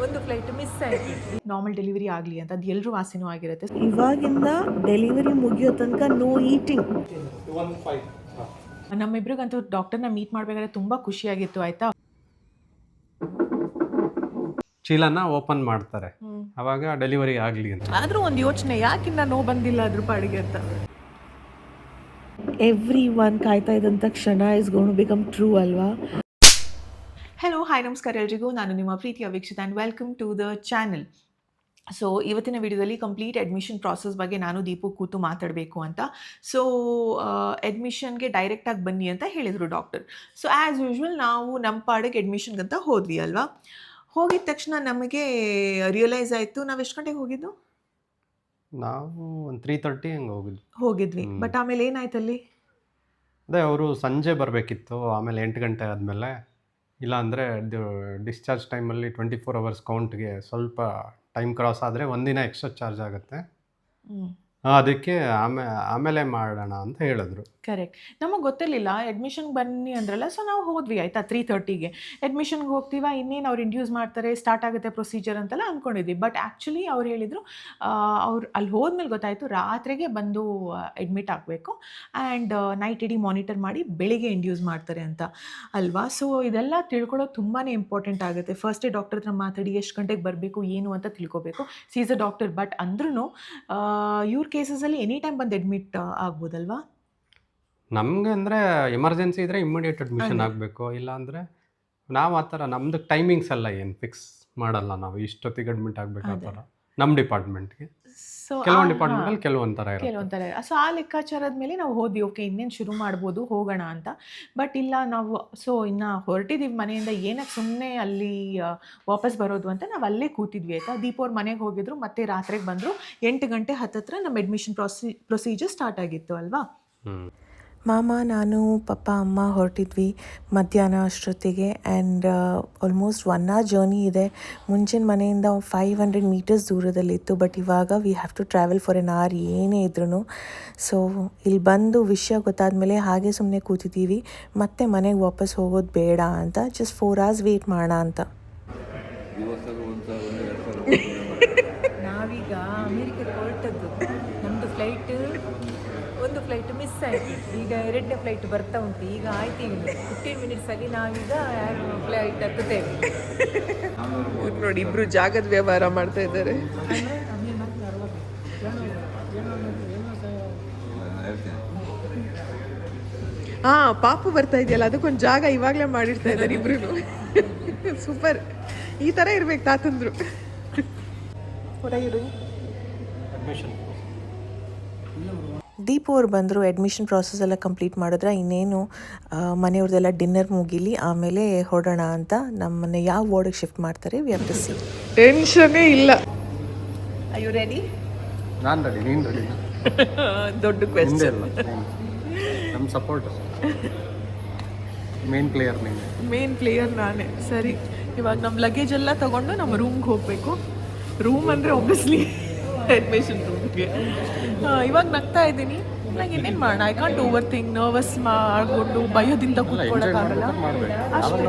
ಒಂದು flight miss ಆಯಿತು. Normal delivery ಆಗಲಿ ಅಂತ ಅದು ಎಲ್ಲರೂ ಆಸೆನೂ ಆಗಿರುತ್ತೆ. ಇವಾಗಿಂದ ಡೆಲಿವರಿ ಮುಗಿಯೋ ತನಕ ನೋ ಈಟಿಂಗ್. ನಮ್ಮಿಬ್ರಿಗಂತೂ ಡಾಕ್ಟರ್ನ ಮೀಟ್ ಮಾಡಬೇಕಾದ್ರೆ ತುಂಬ ಖುಷಿಯಾಗಿತ್ತು ಆಯಿತಾ. ಚೀಲನ ಓಪನ್ ಮಾಡ್ತಾರೆ, ಅವಾಗ ಡೆಲಿವರಿ ಆಗಲಿ ಅಂತ. ಆದರೂ ಒಂದು ಯೋಚನೆ, ಯಾಕಿನ್ನ ನೋವು ಬಂದಿಲ್ಲ ಅದ್ರ ಪಾಡಿಗೆ ಅಂತ. ಎವ್ರಿ ಒನ್ ಕಾಯ್ತಾ ಇದ್ದಂಥ ಕ್ಷಣ is gonna to become true ಅಲ್ವಾ? ಹೆಲೋ ಹಾಯ್ ನಮಸ್ಕಾರ ಎಲ್ರಿಗೂ, ನಾನು ನಿಮ್ಮ ಪ್ರೀತಿಯ Veekshitha and welcome to the channel. So ಇವತ್ತಿನ ವಿಡಿಯೋದಲ್ಲಿ ಕಂಪ್ಲೀಟ್ ಅಡ್ಮಿಷನ್ ಪ್ರಾಸೆಸ್ ಬಗ್ಗೆ ನಾನು ದೀಪು ಕೂತು ಮಾತಾಡಬೇಕು ಅಂತ. ಸೊ ಅಡ್ಮಿಷನ್ಗೆ ಡೈರೆಕ್ಟಾಗಿ ಬನ್ನಿ ಅಂತ ಹೇಳಿದರು ಡಾಕ್ಟರ್. ಸೊ ಆ್ಯಸ್ ಯೂಶ್ವಲ್ ನಾವು ನಮ್ಮ ಪಾಡಿಗೆ ಅಡ್ಮಿಷನ್ಗಂತ ಹೋದ್ವಿ ಅಲ್ವಾ. ಹೋಗಿದ ತಕ್ಷಣ ನಮಗೆ ರಿಯಲೈಸ್ ಆಯಿತು, ನಾವು ಎಷ್ಟು ಗಂಟೆಗೆ ಹೋಗಿದ್ದು? ನಾವು ಒಂದು 3:30 ಹಂಗೆ ಹೋಗಿದ್ವಿ. ಬಟ್ ಆಮೇಲೆ ಏನಾಯ್ತು ಅಲ್ಲಿ? ಅದೇ ಅವರು ಸಂಜೆ ಬರಬೇಕಿತ್ತು, ಆಮೇಲೆ 8 ಗಂಟೆ ಆದಮೇಲೆ. ಇಲ್ಲಾಂದರೆ ಡಿಸ್ಚಾರ್ಜ್ ಟೈಮಲ್ಲಿ 24 ಅವರ್ಸ್ ಕೌಂಟ್ಗೆ ಸ್ವಲ್ಪ ಟೈಮ್ ಕ್ರಾಸ್ ಆದರೆ ಒಂದಿನ ಎಕ್ಸ್ಟ್ರಾ ಚಾರ್ಜ್ ಆಗುತ್ತೆ. ಅದಕ್ಕೆ ಆಮೇಲೆ ಮಾಡೋಣ ಅಂತ ಹೇಳಿದ್ರು. ಕರೆಕ್ಟ್. ನಮಗೆ ಗೊತ್ತಿರಲಿಲ್ಲ, ಅಡ್ಮಿಷನ್ಗೆ ಬನ್ನಿ ಅಂದ್ರಲ್ಲ. ಸೊ ನಾವು ಹೋದ್ವಿ ಆಯಿತಾ 3:30ಗೆ. ಅಡ್ಮಿಷನ್ಗೆ ಹೋಗ್ತೀವ, ಇನ್ನೇನು ಅವ್ರು ಇಂಡ್ಯೂಸ್ ಮಾಡ್ತಾರೆ, ಸ್ಟಾರ್ಟ್ ಆಗುತ್ತೆ ಪ್ರೊಸೀಜರ್ ಅಂತೆಲ್ಲ ಅಂದ್ಕೊಂಡಿದ್ವಿ. ಬಟ್ ಆ್ಯಕ್ಚುಲಿ ಅವ್ರು ಹೇಳಿದರು, ಅವ್ರು ಅಲ್ಲಿ ಹೋದ್ಮೇಲೆ ಗೊತ್ತಾಯಿತು ರಾತ್ರಿಗೆ ಬಂದು ಅಡ್ಮಿಟ್ ಆಗಬೇಕು ಆ್ಯಂಡ್ ನೈಟ್ ಇಡೀ ಮಾನಿಟರ್ ಮಾಡಿ ಬೆಳಿಗ್ಗೆ ಇಂಡ್ಯೂಸ್ ಮಾಡ್ತಾರೆ ಅಂತ ಅಲ್ವಾ. ಸೊ ಇದೆಲ್ಲ ತಿಳ್ಕೊಳ್ಳೋದು ತುಂಬಾ ಇಂಪಾರ್ಟೆಂಟ್ ಆಗುತ್ತೆ. ಫಸ್ಟೇ ಡಾಕ್ಟರ್ ಹತ್ರ ಮಾತಾಡಿ ಎಷ್ಟು ಗಂಟೆಗೆ ಬರಬೇಕು ಏನು ಅಂತ ತಿಳ್ಕೊಬೇಕು. Seize a doctor. ಬಟ್ ಅಂದ್ರೂ ಇವ್ರ ಕೇಸಸಲ್ಲಿ ಎನಿ ಟೈಮ್ ಬಂದು ಅಡ್ಮಿಟ್ ಆಗ್ಬೋದಲ್ವಾ? ನಮಗೆ ಅಂದರೆ ಎಮರ್ಜೆನ್ಸಿ ಇದ್ದರೆ ಇಮ್ಮಿಡಿಯೇಟ್ ಅಡ್ಮಿಷನ್ ಆಗಬೇಕು. ಇಲ್ಲಾಂದರೆ ನಾವು ಆ ಥರ ನಮ್ಮದು ಟೈಮಿಂಗ್ಸ್ ಎಲ್ಲ ಏನು ಫಿಕ್ಸ್ ಮಾಡಲ್ಲ. ನಾವು ಇಷ್ಟೊತ್ತಿಗೆ ಅಡ್ಮಿಟ್ ಆಗಬೇಕು ಆ ಥರ ನಮ್ಮ ಡಿಪಾರ್ಟ್ಮೆಂಟ್ಗೆ. ಸೊ ಕೆಲವೊಂದು ಡಿಪಾರ್ಟ್ಮೆಂಟಲ್ಲಿ ಕೆಲವೊಂದು ಥರ ಇರುತ್ತೆ. ಕೆಲವೊಂಥರ. ಸೊ ಆ ಲೆಕ್ಕಾಚಾರದ ಮೇಲೆ ನಾವು ಹೋದ್ವಿ, ಓಕೆ ಇನ್ನೇನು ಶುರು ಮಾಡ್ಬೋದು, ಹೋಗೋಣ ಅಂತ. ಬಟ್ ಇಲ್ಲ ನಾವು ಇನ್ನು ಹೊರಟಿದ್ದೀವಿ ಮನೆಯಿಂದ, ಏನಕ್ಕೆ ಸುಮ್ಮನೆ ಅಲ್ಲಿ ವಾಪಸ್ ಬರೋದು ಅಂತ ನಾವು ಅಲ್ಲೇ ಕೂತಿದ್ವಿ ಆಯಿತಾ. ದೀಪವ್ರ ಮನೆಗೆ ಹೋಗಿದ್ರು, ಮತ್ತೆ ರಾತ್ರಿಗೆ ಬಂದರು. 8 ಗಂಟೆ ಹತ್ತತ್ರ ನಮ್ಮ ಅಡ್ಮಿಷನ್ ಪ್ರೊಸೀಜರ್ ಸ್ಟಾರ್ಟ್ ಆಗಿತ್ತು ಅಲ್ವಾ. ಮಾಮ, ನಾನು, ಪಪ್ಪ, ಅಮ್ಮ ಹೊರಟಿದ್ವಿ ಮಧ್ಯಾಹ್ನ ಅಷ್ಟೊತ್ತಿಗೆ. ಆ್ಯಂಡ್ ಆಲ್ಮೋಸ್ಟ್ 1 hour ಜರ್ನಿ ಇದೆ. ಮುಂಚಿನ ಮನೆಯಿಂದ 500 meters ದೂರದಲ್ಲಿತ್ತು. ಬಟ್ ಇವಾಗ we have to travel for an hour ಏನೇ ಇದ್ರೂ. ಸೊ ಇಲ್ಲಿ ಬಂದು ವಿಷಯ ಗೊತ್ತಾದಮೇಲೆ ಹಾಗೆ ಸುಮ್ಮನೆ ಕೂತಿದ್ದೀವಿ. ಮತ್ತೆ ಮನೆಗೆ ವಾಪಸ್ ಹೋಗೋದು ಬೇಡ ಅಂತ, ಜಸ್ಟ್ 4 hours ವೇಟ್ ಮಾಡೋಣ ಅಂತ. ನಾವೀಗ ಅಮೇರಿಕಕ್ಕೆ ಹೊರಟದ್ದು. ನಮ್ಮದು ಒಂದು ಫ್ಲೈಟ್ ಮಿಸ್ ಆಯಿತು. ಈಗ 2ನೇ ಫ್ಲೈಟ್ ಬರ್ತಾ ಉಂಟು. ಈಗ ಆಯ್ತು, ಈಗ 15 minutesಲ್ಲಿ ನಾವೀಗ ಫ್ಲೈಟ್ ಹತ್ತುತ್ತೇವೆ. ನೋಡಿ, ಇಬ್ಬರು ಜಾಗದ ವ್ಯವಹಾರ ಮಾಡ್ತಾ ಇದ್ದಾರೆ. ಪಾಪು ಬರ್ತಾ ಇದೆಯಲ್ಲ, ಅದಕ್ಕೊಂದು ಜಾಗ ಇವಾಗಲೇ ಮಾಡಿರ್ತಾ ಇದ್ದಾರೆ ಇಬ್ರು. ಸೂಪರ್, ಈ ಥರ ಇರ್ಬೇಕು ತಾತಂದ್ರು. ದೀಪು ಅವ್ರು ಬಂದರು, ಅಡ್ಮಿಷನ್ ಪ್ರಾಸೆಸ್ ಎಲ್ಲ ಕಂಪ್ಲೀಟ್ ಮಾಡಿದ್ರೆ ಇನ್ನೇನು ಮನೆಯವ್ರದ್ದೆಲ್ಲ ಡಿನ್ನರ್ ಮುಗೀಲಿ ಆಮೇಲೆ ಹೊರಡೋಣ ಅಂತ. ನಮ್ಮನ್ನ ಯಾವ ವಾರ್ಡಿಗೆ ಶಿಫ್ಟ್ ಮಾಡ್ತಾರೆ ವಿ ಹ್ಯಾವ್ ಟು ಸಿ. ಟೆನ್ಷನ್ನೇ ಇಲ್ಲ. Are you ready? ನಾನು ರೆಡಿ, ನೀನು ರೆಡಿ? ದೊಡ್ಡ ಕ್ವೆಶ್ಚನ್. ನಮ್ಮ ಸಪೋರ್ಟ್ ಮೇನ್ ಪ್ಲೇಯರ್ ನಾನೇ. ಸರಿ, ಇವಾಗ ನಮ್ಮ ಲಗೇಜ್ ಎಲ್ಲ ತೊಗೊಂಡು ನಮ್ಮ ರೂಮ್ಗೆ ಹೋಗಬೇಕು. ರೂಮ್ ಅಂದರೆ ಒಬ್ವಿಯಸ್ಲಿ ಅಡ್ಮಿಷನ್ ರೂಮ್ಗೆ. ಇವಾಗ ನಗ್ತಾ ಇದ್ದೀನಿ. ನಂಗೆ ಇನ್ನೇನು ಮಾಡೋಣ, I can't over think. Nervous ಮಾಡಿಕೊಂಡು ಭಯದಿಂದ ಕೂತ್ಕೊಳ್ಳೋಕ್ಕಾಗಲ್ಲ ಅಷ್ಟೇ.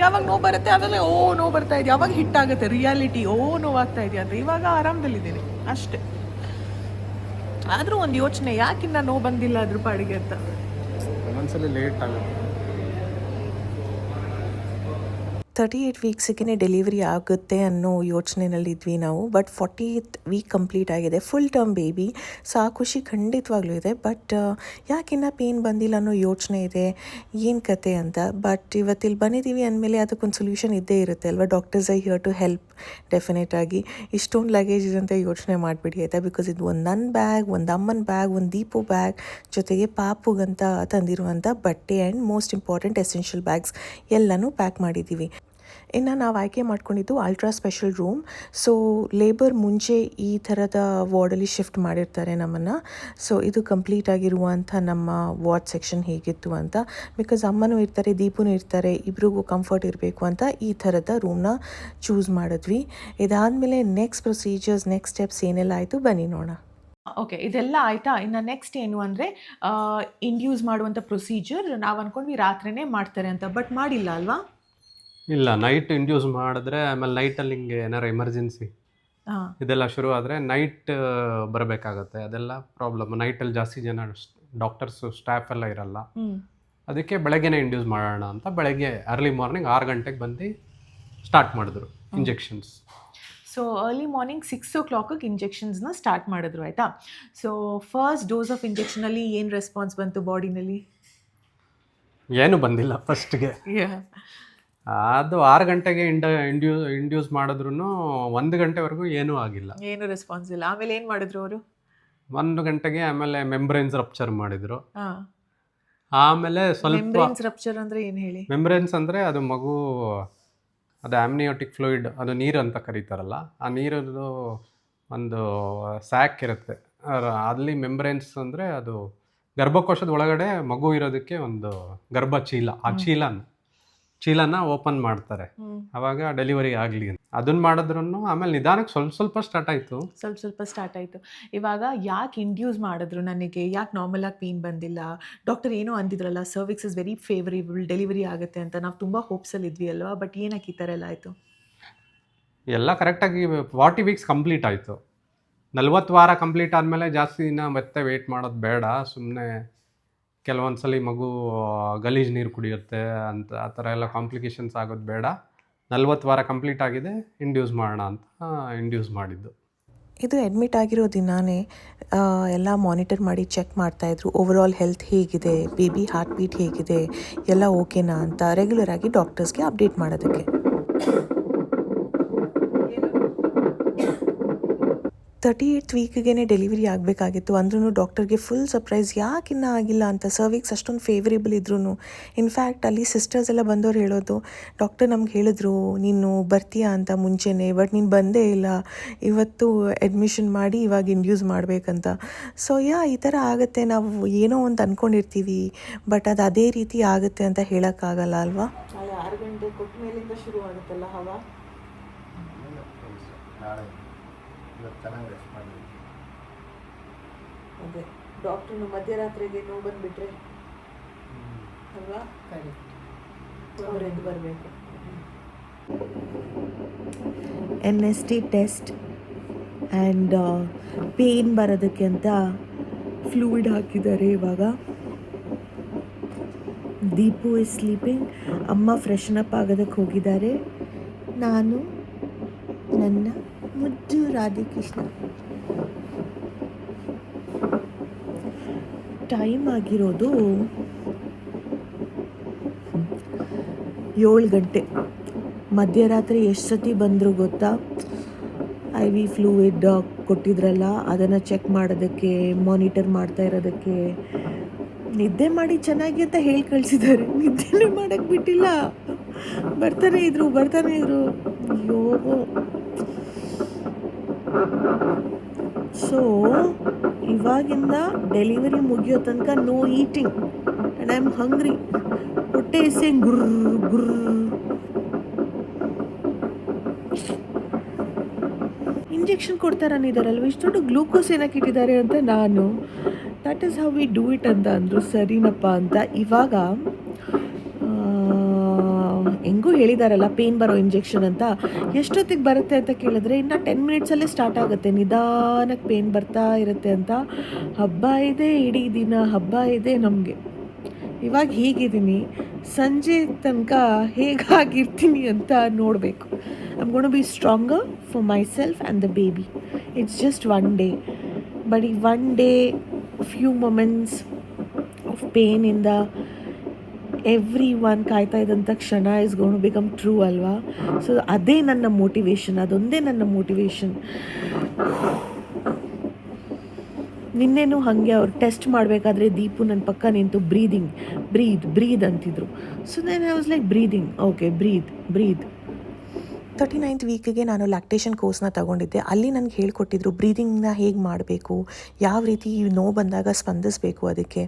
ಯಾವಾಗ ನೋವು ಬರುತ್ತೆ ಆಮೇಲೆ ನೋವು ಬರ್ತಾ ಇದೆ, ಯಾವಾಗ ಹಿಟ್ ಆಗುತ್ತೆ ರಿಯಾಲಿಟಿ, ನೋವಾಗ್ತಾ ಇದೆಯಾ ಅಂತ. ಇವಾಗ ಆರಾಮದಲ್ಲಿದ್ದೀನಿ ಅಷ್ಟೇ. ಆದರೂ ಒಂದು ಯೋಚನೆ, ಯಾಕಿನ್ನ ನೋವು ಬಂದಿಲ್ಲ ಅದ್ರ ಪಾಡಿಗೆ ಅಂತ. ಒಂದ್ಸಲ ಲೇಟ್ ಆಗುತ್ತೆ. 38 ವೀಕ್ಸಿಗೆ ಡೆಲಿವರಿ ಆಗುತ್ತೆ ಅನ್ನೋ ಯೋಚನೆಯಲ್ಲಿದ್ವಿ ನಾವು. ಬಟ್ 40th ವೀಕ್ ಕಂಪ್ಲೀಟ್ ಆಗಿದೆ, ಫುಲ್ ಟರ್ಮ್ ಬೇಬಿ. ಸೊ ಆ ಖುಷಿ ಖಂಡಿತವಾಗ್ಲೂ ಇದೆ. ಬಟ್ ಯಾಕಿನ್ನ ಪೇನ್ ಬಂದಿಲ್ಲ ಅನ್ನೋ ಯೋಚನೆ ಇದೆ, ಏನು ಕತೆ ಅಂತ. ಬಟ್ ಇವತ್ತಿಲ್ಲಿ ಬಂದಿದ್ದೀವಿ ಅಂದಮೇಲೆ ಅದಕ್ಕೊಂದು ಸೊಲ್ಯೂಷನ್ ಇದ್ದೇ ಇರುತ್ತೆ ಅಲ್ವಾ. Doctors I here to help definite ಆಗಿ. ಇಷ್ಟೊಂದು ಲಗೇಜ್ ಇದೆ ಅಂತ ಯೋಚನೆ ಮಾಡಿಬಿಡಿ ಆಯಿತಾ. ಬಿಕಾಸ್ ಇದು ಒಂದು ನನ್ನ ಬ್ಯಾಗ್, ಒಂದು ಅಮ್ಮನ ಬ್ಯಾಗ್, ಒಂದು ದೀಪು ಬ್ಯಾಗ್, ಜೊತೆಗೆ ಪಾಪುಗಂತ ತಂದಿರುವಂಥ ಬಟ್ಟೆ and most important essential bags ಎಲ್ಲನೂ ಪ್ಯಾಕ್ ಮಾಡಿದ್ದೀವಿ. ಇನ್ನು ನಾವು ಆಯ್ಕೆ ಮಾಡ್ಕೊಂಡಿದ್ದು ultra special room. So labour ಮುಂಚೆ ಈ ಥರದ ವಾರ್ಡಲ್ಲಿ ಶಿಫ್ಟ್ ಮಾಡಿರ್ತಾರೆ ನಮ್ಮನ್ನು. ಸೊ ಇದು ಕಂಪ್ಲೀಟ್ ಆಗಿರುವಂಥ ನಮ್ಮ ವಾರ್ಡ್ ಸೆಕ್ಷನ್ ಹೇಗಿತ್ತು ಅಂತ. ಬಿಕಾಸ್ ಅಮ್ಮನೂ ಇರ್ತಾರೆ, ದೀಪನೂ ಇರ್ತಾರೆ, ಇಬ್ರಿಗೂ ಕಂಫರ್ಟ್ ಇರಬೇಕು ಅಂತ ಈ ಥರದ ರೂಮ್ನ ಚೂಸ್ ಮಾಡಿದ್ವಿ. ಇದಾದಮೇಲೆ ನೆಕ್ಸ್ಟ್ ಪ್ರೊಸೀಜರ್ಸ್, ನೆಕ್ಸ್ಟ್ ಸ್ಟೆಪ್ಸ್ ಏನೆಲ್ಲ ಆಯಿತು ಬನ್ನಿ ನೋಡೋಣ. ಓಕೆ, ಇದೆಲ್ಲ ಆಯಿತಾ. ಇನ್ನು ನೆಕ್ಸ್ಟ್ ಏನು ಅಂದರೆ ಇಂಡ್ಯೂಸ್ ಮಾಡುವಂಥ ಪ್ರೊಸೀಜರ್ ನಾವು ಅಂದ್ಕೊಂಡ್ವಿ ರಾತ್ರಿನೇ ಮಾಡ್ತಾರೆ ಅಂತ. ಬಟ್ ಮಾಡಿಲ್ಲ ಅಲ್ವಾ. ಇಲ್ಲ ನೈಟ್ ಇಂಡ್ಯೂಸ್ ಮಾಡಿದ್ರೆ ಆಮೇಲೆ ನೈಟಲ್ಲಿ ಹಿಂಗೆ ಏನಾರು ಎಮರ್ಜೆನ್ಸಿ ಹಾಂ ಇದೆಲ್ಲ ಶುರು ಆದರೆ ನೈಟ್ ಬರಬೇಕಾಗತ್ತೆ, ಅದೆಲ್ಲ ಪ್ರಾಬ್ಲಮ್. ನೈಟಲ್ಲಿ ಜಾಸ್ತಿ ಜನ ಡಾಕ್ಟರ್ಸು ಸ್ಟಾಫ್ ಎಲ್ಲ ಇರಲ್ಲ, ಹ್ಞೂ ಅದಕ್ಕೆ ಬೆಳಗ್ಗೆನೇ ಇಂಡ್ಯೂಸ್ ಮಾಡೋಣ ಅಂತ ಬೆಳಗ್ಗೆ ಅರ್ಲಿ ಮಾರ್ನಿಂಗ್ 6 ಗಂಟೆಗೆ ಬಂದು ಸ್ಟಾರ್ಟ್ ಮಾಡಿದ್ರು ಇಂಜೆಕ್ಷನ್ಸ್. ಸೊ ಅರ್ಲಿ ಮಾರ್ನಿಂಗ್ 6 ಇಂಜೆಕ್ಷನ್ಸ್ನ ಸ್ಟಾರ್ಟ್ ಮಾಡಿದ್ರು ಆಯಿತಾ. ಸೊ ಫಸ್ಟ್ ಡೋಸ್ ಆಫ್ ಇಂಜೆಕ್ಷನಲ್ಲಿ ಏನು ರೆಸ್ಪಾನ್ಸ್ ಬಂತು ಬಾಡಿನಲ್ಲಿ? ಏನು ಬಂದಿಲ್ಲ ಫಸ್ಟ್ಗೆ. ಅದು 6 ಗಂಟೆಗೆ ಇಂಡ್ಯೂಸ್ ಮಾಡಿದ್ರು 1 ಗಂಟೆವರೆಗೂ ಏನೂ ಆಗಿಲ್ಲ, ಏನು ರೆಸ್ಪಾನ್ಸ್ ಇಲ್ಲ. ಆಮೇಲೆ ಏನು ಮಾಡಿದ್ರು ಅವರು? 1 ಗಂಟೆಗೆ ಆಮೇಲೆ ಮೆಂಬ್ರೇನ್ಸ್ ರಪ್ಚರ್ ಮಾಡಿದ್ರು. ಹಾಂ, ಆಮೇಲೆ ಸ್ವಲ್ಪ ಮೆಂಬ್ರೇನ್ಸ್ ರಪ್ಚರ್ ಅಂದರೆ ಏನು ಹೇಳಿ? ಮೆಂಬ್ರೇನ್ಸ್ ಅಂದರೆ ಅದು ಮಗು ಅದು ಆಮ್ನಿಯೋಟಿಕ್ ಫ್ಲೂಯಿಡ್, ಅದು ನೀರು ಅಂತ ಕರೀತಾರಲ್ಲ, ಆ ನೀರದ್ದು ಒಂದು ಸ್ಯಾಕ್ ಇರುತ್ತೆ ಅಲ್ಲಿ. ಮೆಂಬ್ರೇನ್ಸ್ ಅಂದರೆ ಅದು ಗರ್ಭಕೋಶದ ಒಳಗಡೆ ಮಗು ಇರೋದಕ್ಕೆ ಒಂದು ಗರ್ಭ ಚೀಲ, ಆ ಚೀಲನ ಓಪನ್ ಮಾಡ್ತಾರೆ ಅವಾಗ ಡೆಲಿವರಿ ಆಗಲಿ ಅಂತ. ಅದನ್ನು ಮಾಡಿದ್ರು ಆಮೇಲೆ ನಿಧಾನಕ್ಕೆ ಸ್ವಲ್ಪ ಸ್ಟಾರ್ಟ್ ಆಯಿತು. ಸ್ವಲ್ಪ ಸ್ಟಾರ್ಟ್ ಆಯಿತು. ಇವಾಗ ಯಾಕೆ ಇಂಡ್ಯೂಸ್ ಮಾಡಿದ್ರು ನನಗೆ? ಯಾಕೆ ನಾರ್ಮಲಾಗಿ ಪೇನ್ ಬಂದಿಲ್ಲ? ಡಾಕ್ಟರ್ ಏನೋ ಅಂದಿದ್ರಲ್ಲ, cervix is very favourable, delivery ಆಗುತ್ತೆ ಅಂತ. ನಾವು ತುಂಬ ಹೋಪ್ಸಲ್ಲಿ ಇದ್ವಿ ಅಲ್ವಾ, ಬಟ್ ಏನಕ್ಕೆ ಈ ಥರ ಎಲ್ಲ ಆಯಿತು? ಎಲ್ಲ ಕರೆಕ್ಟಾಗಿ 40 ವೀಕ್ಸ್ ಕಂಪ್ಲೀಟ್ ಆಯಿತು. 40 ವಾರ ಕಂಪ್ಲೀಟ್ ಆದಮೇಲೆ ಜಾಸ್ತಿ ದಿನ ಮತ್ತೆ ವೆಯ್ಟ್ ಮಾಡೋದು ಬೇಡ, ಸುಮ್ಮನೆ ಕೆಲವೊಂದು ಸಲ ಮಗು ಗಲೀಜು ನೀರು ಕುಡಿಯುತ್ತೆ ಅಂತ, ಆ ಥರ ಎಲ್ಲ ಕಾಂಪ್ಲಿಕೇಶನ್ಸ್ ಆಗೋದು ಬೇಡ. 40 ವಾರ ಕಂಪ್ಲೀಟ್ ಆಗಿದೆ, ಇಂಡ್ಯೂಸ್ ಮಾಡೋಣ ಅಂತ ಇಂಡ್ಯೂಸ್ ಮಾಡಿದ್ದು. ಇದು ಅಡ್ಮಿಟ್ ಆಗಿರೋ ದಿನಾನೇ ಎಲ್ಲ ಮಾನಿಟರ್ ಮಾಡಿ ಚೆಕ್ ಮಾಡ್ತಾಯಿದ್ರು. ಓವರಾಲ್ ಹೆಲ್ತ್ ಹೇಗಿದೆ, ಬೇಬಿ ಹಾರ್ಟ್ ಬೀಟ್ ಹೇಗಿದೆ, ಎಲ್ಲ ಓಕೆನಾ ಅಂತ ರೆಗ್ಯುಲರಾಗಿ ಡಾಕ್ಟರ್ಸ್ಗೆ ಅಪ್ಡೇಟ್ ಮಾಡೋದಕ್ಕೆ. 38th ವೀಕ್ಗೆ ಡೆಲಿವರಿ ಆಗಬೇಕಾಗಿತ್ತು ಅಂದ್ರೂ ಡಾಕ್ಟರ್ಗೆ ಫುಲ್ ಸರ್ಪ್ರೈಸ್, ಯಾಕೆ ಇನ್ನೂ ಆಗಿಲ್ಲ ಅಂತ. ಸರ್ವಿಕ್ಸ್ ಅಷ್ಟೊಂದು ಫೇವರೇಬಲ್ ಇದ್ರೂ ಇನ್ಫ್ಯಾಕ್ಟ್ ಅಲ್ಲಿ ಸಿಸ್ಟರ್ಸ್ ಎಲ್ಲ ಬಂದವ್ರು ಹೇಳೋದು, ಡಾಕ್ಟರ್ ನಮ್ಗೆ ಹೇಳಿದ್ರು ನೀನು ಬರ್ತೀಯಾ ಅಂತ ಮುಂಚೆನೇ, ಬಟ್ ನೀನು ಬಂದೇ ಇಲ್ಲ, ಇವತ್ತು ಅಡ್ಮಿಷನ್ ಮಾಡಿ ಇವಾಗ ಇಂಡ್ಯೂಸ್ ಮಾಡಬೇಕಂತ. ಸೊ ಈ ಥರ ಆಗುತ್ತೆ, ನಾವು ಏನೋ ಒಂದು ಅಂದ್ಕೊಂಡಿರ್ತೀವಿ, ಬಟ್ ಅದು ಅದೇ ರೀತಿ ಆಗುತ್ತೆ ಅಂತ ಹೇಳೋಕ್ಕಾಗಲ್ಲ ಅಲ್ವಾ. 6 ಗಂಟೆ ಕೊಟ್ಟ ಮೇಲಿಂದ ಶುರು ಆಗುತ್ತಲ್ಲ ಹವಾ. ಅದೇ ಡಾಕ್ಟ್ರು ಮಧ್ಯರಾತ್ರಿಗೆ ನೋವು ಬಂದುಬಿಟ್ರೆ ಅಲ್ವಾ, ಅವ್ರು ಎದ್ದು ಬರಬೇಕು. NST ಟೆಸ್ಟ್ ಆ್ಯಂಡ್ ಪೇನ್ ಬರೋದಕ್ಕೆ ಅಂತ ಫ್ಲೂಯಿಡ್ ಹಾಕಿದ್ದಾರೆ. ಇವಾಗ ದೀಪು ಇಸ್ ಸ್ಲೀಪಿಂಗ್, ಅಮ್ಮ ಫ್ರೆಶನ್ ಅಪ್ ಆಗೋದಕ್ಕೆ ಹೋಗಿದ್ದಾರೆ. ನಾನು ನನ್ನ ಮುದ್ದು ರಾಧಾಕೃಷ್ಣ. ಟೈಮ್ ಆಗಿರೋದು 7 ಗಂಟೆ. ಮಧ್ಯರಾತ್ರಿ ಎಷ್ಟು ಸತಿ ಬಂದರು ಗೊತ್ತಾ? IV ಫ್ಲೂಯಿಡ್ ಕೊಟ್ಟಿದ್ರಲ್ಲ, ಅದನ್ನು ಚೆಕ್ ಮಾಡೋದಕ್ಕೆ, ಮಾನಿಟರ್ ಮಾಡ್ತಾ ಇರೋದಕ್ಕೆ. ನಿದ್ದೆ ಮಾಡಿ ಚೆನ್ನಾಗಿ ಅಂತ ಹೇಳಿ ಕಳಿಸಿದ್ದಾರೆ, ನಿದ್ದೆನೇ ಮಾಡೋಕ್ಕೆ ಬಿಟ್ಟಿಲ್ಲ. ಬರ್ತಾನೆ ಇದ್ರು. ಅಯ್ಯೋ. ಸೊ ಇವಾಗಿಂದ ಡೆಲಿವರಿ ಮುಗಿಯೋ ತನಕ no eating and I am hungry. ಹೊಟ್ಟೆ ಎಸೆ ಗುರ್ರ್. ಇಂಜೆಕ್ಷನ್ ಕೊಡ್ತಾರನಿದಾರಲ್ವ, ಇಷ್ಟು ದೊಡ್ಡ ಗ್ಲೂಕೋಸ್ ಏನಕ್ಕೆ ಇಟ್ಟಿದ್ದಾರೆ ಅಂತ ನಾನು, that is how we do it ಅಂತ ಅಂದರು. ಸರಿನಪ್ಪ ಅಂತ. ಇವಾಗ ಹೆಂಗೂ ಹೇಳಿದಾರಲ್ಲ ಪೇನ್ ಬರೋ ಇಂಜೆಕ್ಷನ್ ಅಂತ, ಎಷ್ಟೊತ್ತಿಗೆ ಬರುತ್ತೆ ಅಂತ ಕೇಳಿದ್ರೆ ಇನ್ನು 10 ಮಿನಿಟ್ಸಲ್ಲೇ ಸ್ಟಾರ್ಟ್ ಆಗುತ್ತೆ, ನಿಧಾನಕ್ಕೆ ಪೇನ್ ಬರ್ತಾ ಇರುತ್ತೆ ಅಂತ. ಹಬ್ಬ ಇದೆ, ಇಡೀ ದಿನ ಹಬ್ಬ ಇದೆ ನಮಗೆ. ಇವಾಗ ಹೀಗಿದ್ದೀನಿ, ಸಂಜೆ ತನಕ ಹೇಗಾಗಿರ್ತೀನಿ ಅಂತ ನೋಡಬೇಕು. I am gonna be stronger for my self and the baby. It's just 1 day, but ಈ 1 ಡೇ ಫ್ಯೂ ಮೊಮೆಂಟ್ಸ್ ಆಫ್ ಪೇನಿಂದ ಎವ್ರಿ ಒನ್ ಕಾಯ್ತಾ ಇದ್ದಂಥ ಕ್ಷಣ is gonna to become true ಅಲ್ವಾ. ಸೊ ಅದೇ ನನ್ನ ಮೋಟಿವೇಶನ್, ಅದೊಂದೇ ನನ್ನ ಮೋಟಿವೇಶನ್. ನಿನ್ನೆನೂ ಹಾಗೆ ಅವ್ರು ಟೆಸ್ಟ್ ಮಾಡಬೇಕಾದ್ರೆ ದೀಪು ನನ್ನ ಪಕ್ಕ ನಿಂತು ಬ್ರೀದ್ ಅಂತಿದ್ರು. So then I was like breathing, okay breathe. 39th ವೀಕಿಗೆ ನಾನು ಲ್ಯಾಕ್ಟೇಷನ್ ಕೋರ್ಸ್ನ ತಗೊಂಡಿದ್ದೆ. ಅಲ್ಲಿ ನನಗೆ ಹೇಳ್ಕೊಟ್ಟಿದ್ರು ಬ್ರೀದಿಂಗ್ನ ಹೇಗೆ ಮಾಡಬೇಕು, ಯಾವ ರೀತಿ ನೋವು ಬಂದಾಗ ಸ್ಪಂದಿಸಬೇಕು ಅದಕ್ಕೆ,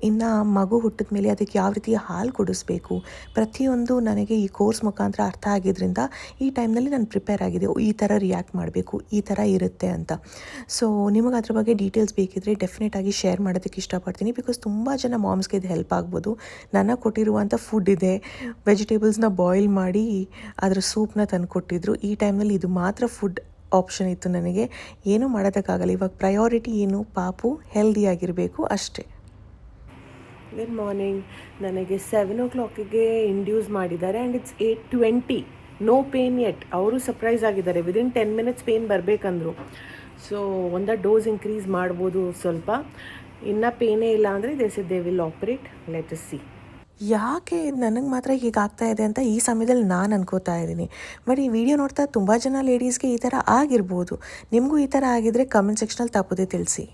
ಇನ್ನು ಮಗು ಹುಟ್ಟಿದ ಮೇಲೆ ಅದಕ್ಕೆ ಯಾವ ರೀತಿ ಹಾಲು ಕುಡಿಸ್ಬೇಕು, ಪ್ರತಿಯೊಂದು ನನಗೆ ಈ ಕೋರ್ಸ್ ಮುಖಾಂತರ ಅರ್ಥ ಆಗಿದ್ದರಿಂದ ಈ ಟೈಮ್ನಲ್ಲಿ ನಾನು ಪ್ರಿಪೇರ್ ಆಗಿದೆ. ಈ ಥರ ರಿಯಾಕ್ಟ್ ಮಾಡಬೇಕು, ಈ ಥರ ಇರುತ್ತೆ ಅಂತ. ಸೊ ನಿಮಗೆ ಅದ್ರ ಬಗ್ಗೆ ಡೀಟೇಲ್ಸ್ ಬೇಕಿದ್ದರೆ ಡೆಫಿನೆಟಾಗಿ ಶೇರ್ ಮಾಡೋದಕ್ಕೆ ಇಷ್ಟಪಡ್ತೀನಿ. ಬಿಕಾಸ್ ತುಂಬ ಜನ ಮಾಮ್ಸ್ಗೆ ಇದು ಹೆಲ್ಪ್ ಆಗ್ಬೋದು. ನನಗೆ ಕೊಟ್ಟಿರುವಂಥ ಫುಡ್ ಇದೆ, ವೆಜಿಟೇಬಲ್ಸ್ನ ಬಾಯ್ಲ್ ಮಾಡಿ ಅದರ ಸೂಪ್ನ ತಂದು ಕೊಟ್ಟಿದ್ರು. ಈ ಟೈಮ್ನಲ್ಲಿ ಇದು ಮಾತ್ರ ಫುಡ್ ಆಪ್ಷನ್ ಇತ್ತು ನನಗೆ. ಏನೂ ಮಾಡೋದಕ್ಕಾಗಲ್ಲ. ಇವಾಗ ಪ್ರಯಾರಿಟಿ ಏನು, ಪಾಪು ಹೆಲ್ದಿಯಾಗಿರಬೇಕು ಅಷ್ಟೇ. Good morning. ನನಗೆ 7 o'clock ಇಂಡ್ಯೂಸ್ ಮಾಡಿದ್ದಾರೆ and it's 8:20. No pain yet. ಅವರು ಸರ್ಪ್ರೈಸ್ ಆಗಿದ್ದಾರೆ. ವಿದಿನ್ 10 minutes ಪೇನ್ ಬರಬೇಕಂದ್ರು. ಸೊ ಒಂದ ಡೋಸ್ ಇನ್ಕ್ರೀಸ್ ಮಾಡ್ಬೋದು ಸ್ವಲ್ಪ. ಇನ್ನೂ ಪೇನೇ ಇಲ್ಲ ಅಂದರೆ they will operate. Let us see. ಯಾಕೆ ನನಗೆ ಮಾತ್ರ ಹೀಗಾಗ್ತಾ ಇದೆ ಅಂತ ಈ ಸಮಯದಲ್ಲಿ ನಾನು ಅನ್ಕೋತಾ ಇದ್ದೀನಿ. ಬಟ್ ಈ ವಿಡಿಯೋ ನೋಡ್ತಾ ತುಂಬ ಜನ ಲೇಡೀಸ್ಗೆ ಈ ಥರ ಆಗಿರ್ಬೋದು. ನಿಮಗೂ ಈ ಥರ ಆಗಿದ್ರೆ ಕಮೆಂಟ್ ಸೆಕ್ಷನಲ್ಲಿ ತಪ್ಪದೆ ತಿಳಿಸಿ.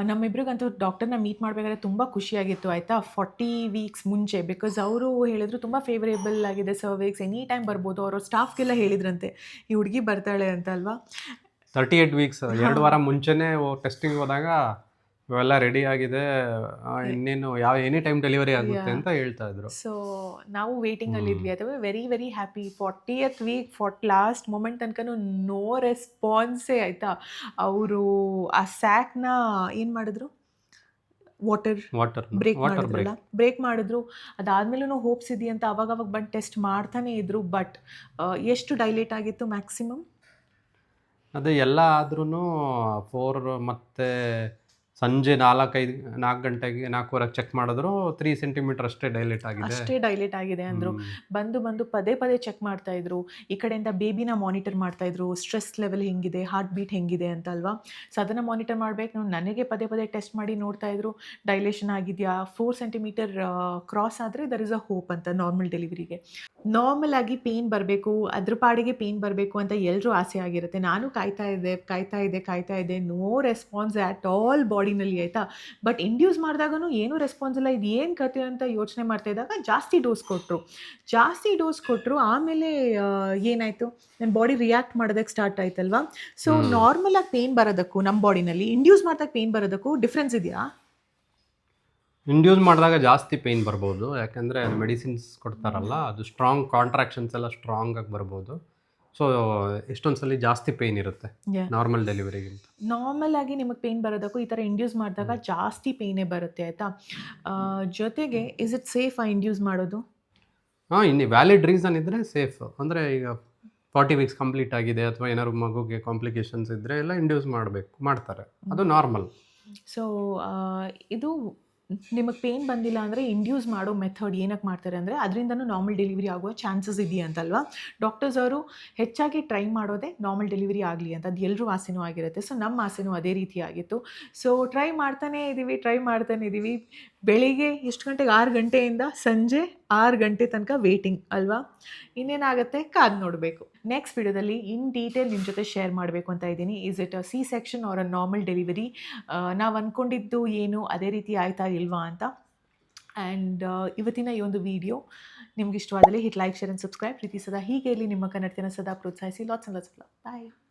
ನಮ್ಮಿಬ್ರಿಗಂತೂ ಡಾಕ್ಟರ್ನ ಮೀಟ್ ಮಾಡಬೇಕಾದ್ರೆ ತುಂಬ ಖುಷಿಯಾಗಿತ್ತು ಆಯಿತಾ, 40 weeks ಮುಂಚೆ. ಬಿಕಾಸ್ ಅವರು ಹೇಳಿದ್ರು ತುಂಬ ಫೇವರೇಬಲ್ ಆಗಿದೆ ಸರ್ವಿಕ್ಸ್, ಎನಿ ಟೈಮ್ ಬರ್ಬೋದು. ಅವರ ಸ್ಟಾಫ್ಗೆಲ್ಲ ಹೇಳಿದ್ರಂತೆ ಈ ಹುಡುಗಿ ಬರ್ತಾಳೆ ಅಂತ ಅಲ್ವಾ. 38 weeks 2 ವಾರ ಮುಂಚೆನೇ ಟೆಸ್ಟಿಂಗ್ ಹೋದಾಗ ಇವೆಲ್ಲ ರೆಡಿ ಆಗಿದೆ, ಇನ್ನೇನು ಎನಿ ಟೈಮ್ ಡೆಲಿವರಿ ಆಗುತ್ತೆ ಅಂತ ಹೇಳ್ತಾ ಇದ್ರು. ಸೊ ನಾವು ವೇಟಿಂಗಲ್ಲಿ ಇದ್ವಿ ಅಥವಾ very very happy. 40th week last moment ತನಕನೂ ನೋ ರೆಸ್ಪಾನ್ಸೇ ಆಯಿತಾ. ಅವರು ಆ ಸ್ಯಾಕ್ನ ಏನು ಮಾಡಿದ್ರು, ವಾಟರ್ ಬ್ರೇಕ್ ಮಾಡಿದ್ರು. ಅದಾದ್ಮೇಲೂ ಹೋಪ್ಸ್ ಇದೆಯಂತ ಅವಾಗ ಬಂದು ಟೆಸ್ಟ್ ಮಾಡ್ತಾನೆ ಇದ್ರು. ಬಟ್ ಎಷ್ಟು ಡೈಲೇಟ್ ಆಗಿತ್ತು ಮ್ಯಾಕ್ಸಿಮಮ್? ಅದೇ ಎಲ್ಲ ಆದ್ರೂ 4 ಮತ್ತೆ ಸಂಜೆ 4 ಗಂಟೆಗೆ 4:15 ಚೆಕ್ ಮಾಡಿದ್ರು 3 centimeter ಅಷ್ಟೇ ಡೈಲೇಟ್ ಆಗಿದೆ ಅಂದರು. ಬಂದು ಪದೇ ಚೆಕ್ ಮಾಡ್ತಾ ಇದ್ರು. ಈ ಕಡೆಯಿಂದ ಬೇಬಿನ ಮಾನಿಟರ್ ಮಾಡ್ತಾ ಇದ್ರು, ಸ್ಟ್ರೆಸ್ ಲೆವೆಲ್ ಹೆಂಗಿದೆ, ಹಾರ್ಟ್ ಬೀಟ್ ಹೆಂಗಿದೆ ಅಂತ ಅಲ್ವಾ. ಸೊ ಅದನ್ನು ಮಾನಿಟರ್ ಮಾಡಬೇಕು. ನನಗೆ ಪದೇ ಟೆಸ್ಟ್ ಮಾಡಿ ನೋಡ್ತಾ ಇದ್ರು, ಡೈಲೇಷನ್ ಆಗಿದೆಯಾ, 4 centimeter ಕ್ರಾಸ್ ಆದರೆ ದರ್ ಇಸ್ ಅ ಹೋಪ್ ಅಂತ ನಾರ್ಮಲ್ ಡೆಲಿವರಿಗೆ. ನಾರ್ಮಲ್ ಆಗಿ ಪೇನ್ ಬರಬೇಕು, ಅದ್ರ ಪಾಡಿಗೆ ಪೇನ್ ಬರಬೇಕು ಅಂತ ಎಲ್ಲರೂ ಆಸೆ ಆಗಿರುತ್ತೆ. ನಾನು ಕಾಯ್ತಾ ಇದ್ದೆ. ನೋ ರೆಸ್ಪಾನ್ಸ್ ಆ್ಯಟ್ ಆಲ್ ಬಾಡಿನಲ್ಲಿ ಆಯಿತಾ. ಬಟ್ ಇಂಡ್ಯೂಸ್ ಮಾಡಿದಾಗೂ ಏನೂ ರೆಸ್ಪಾನ್ಸ್ ಇಲ್ಲ. ಇದು ಏನು ಕತೆ ಅಂತ ಯೋಚನೆ ಮಾಡ್ತಾ ಇದ್ದಾಗ ಜಾಸ್ತಿ ಡೋಸ್ ಕೊಟ್ಟರು. ಆಮೇಲೆ ಏನಾಯಿತು, ನನ್ನ ಬಾಡಿ ರಿಯಾಕ್ಟ್ ಮಾಡೋದಕ್ಕೆ ಸ್ಟಾರ್ಟ್ ಆಯ್ತಲ್ವಾ. ಸೊ ನಾರ್ಮಲ್ ಆಗಿ ಪೇನ್ ಬರೋದಕ್ಕೂ ನಮ್ಮ ಬಾಡಿನಲ್ಲಿ ಇಂಡ್ಯೂಸ್ ಮಾಡಿದಾಗ ಪೇನ್ ಬರೋದಕ್ಕೂ ಡಿಫ್ರೆನ್ಸ್ ಇದೆಯಾ? ಇಂಡ್ಯೂಸ್ ಮಾಡಿದಾಗ ಜಾಸ್ತಿ ಪೇಯ್ನ್ ಬರ್ಬೋದು, ಯಾಕೆಂದರೆ ಅದು ಮೆಡಿಸಿನ್ಸ್ ಕೊಡ್ತಾರಲ್ಲ, ಅದು ಸ್ಟ್ರಾಂಗ್ ಕಾಂಟ್ರಾಕ್ಷನ್ಸ್ ಎಲ್ಲ ಸ್ಟ್ರಾಂಗ್ ಆಗಿ ಬರ್ಬೋದು. ಸೊ ಎಷ್ಟೊಂದು ಸಲ ಜಾಸ್ತಿ ಪೇಯ್ನ್ ಇರುತ್ತೆ ನಾರ್ಮಲ್ ಡೆಲಿವರಿಗಿಂತ. ನಾರ್ಮಲ್ ಆಗಿ ನಿಮಗೆ ಪೇಯ್ನ್ ಬರೋದಕ್ಕೂ ಈ ಥರ ಇಂಡ್ಯೂಸ್ ಮಾಡಿದಾಗ ಜಾಸ್ತಿ ಪೇಯ್ನೇ ಬರುತ್ತೆ ಆಯಿತಾ. ಜೊತೆಗೆ ಇಸ್ ಇಟ್ ಸೇಫ್ ಇಂಡ್ಯೂಸ್ ಮಾಡೋದು? ಇನ್ನು ವ್ಯಾಲಿಡ್ ರೀಸನ್ ಇದ್ದರೆ ಸೇಫ್. ಅಂದರೆ ಈಗ 40 weeks ಕಂಪ್ಲೀಟ್ ಆಗಿದೆ ಅಥವಾ ಏನಾದ್ರು ಮಗುಗೆ ಕಾಂಪ್ಲಿಕೇಶನ್ಸ್ ಇದ್ದರೆ ಎಲ್ಲ ಇಂಡ್ಯೂಸ್ ಮಾಡ್ತಾರೆ, ಅದು ನಾರ್ಮಲ್. ಸೊ ಇದು ನಿಮಗೆ ಪೇನ್ ಬಂದಿಲ್ಲ ಅಂದರೆ ಇಂಡ್ಯೂಸ್ ಮಾಡೋ ಮೆಥಡ್ ಏನಕ್ಕೆ ಮಾಡ್ತಾರೆ ಅಂದರೆ ಅದರಿಂದನೂ ನಾರ್ಮಲ್ ಡೆಲಿವರಿ ಆಗುವ ಚಾನ್ಸಸ್ ಇದೆಯಾ ಅಂತಲ್ವಾ. ಡಾಕ್ಟರ್ಸ್ ಅವರು ಹೆಚ್ಚಾಗಿ ಟ್ರೈ ಮಾಡೋದೇ ನಾರ್ಮಲ್ ಡೆಲಿವರಿ ಆಗಲಿ ಅಂತ. ಅದು ಎಲ್ಲರೂ ಆಸೆನೂ ಆಗಿರುತ್ತೆ. ಸೊ ನಮ್ಮ ಆಸೆನೂ ಅದೇ ರೀತಿ ಆಗಿತ್ತು. ಸೊ ಟ್ರೈ ಮಾಡ್ತಾನೇ ಇದ್ದೀವಿ. ಬೆಳಿಗ್ಗೆ ಎಷ್ಟು ಗಂಟೆಗೆ? 6 ಗಂಟೆಯಿಂದ ಸಂಜೆ 6 ಗಂಟೆ ತನಕ ವೇಟಿಂಗ್ ಅಲ್ವಾ. ಇನ್ನೇನಾಗುತ್ತೆ ಕಾದು ನೋಡಬೇಕು. ನೆಕ್ಸ್ಟ್ ವಿಡಿಯೋದಲ್ಲಿ ಇನ್ ಡೀಟೇಲ್ ನಿಮ್ಮ ಜೊತೆ ಶೇರ್ ಮಾಡಬೇಕು ಅಂತ ಇದ್ದೀನಿ. Is it a C-section or a normal delivery? ನಾವು ಅಂದ್ಕೊಂಡಿದ್ದು ಏನು ಅದೇ ರೀತಿ ಆಯ್ತಾ ಇಲ್ವಾ ಅಂತ. ಆ್ಯಂಡ್ ಇವತ್ತಿನ ಈ ಒಂದು ವಿಡಿಯೋ ನಿಮ್ಗೆ ಇಷ್ಟವಾದಲ್ಲಿ hit like, share and subscribe. ಪ್ರೀತಿ ಸದಾ ಹೀಗೆ ಇರಲಿ. ನಿಮ್ಮ ಕನ್ನಡತಿನ ಸದಾ ಪ್ರೋತ್ಸಾಹಿಸಿ. Lots of love. ಬಾಯ್.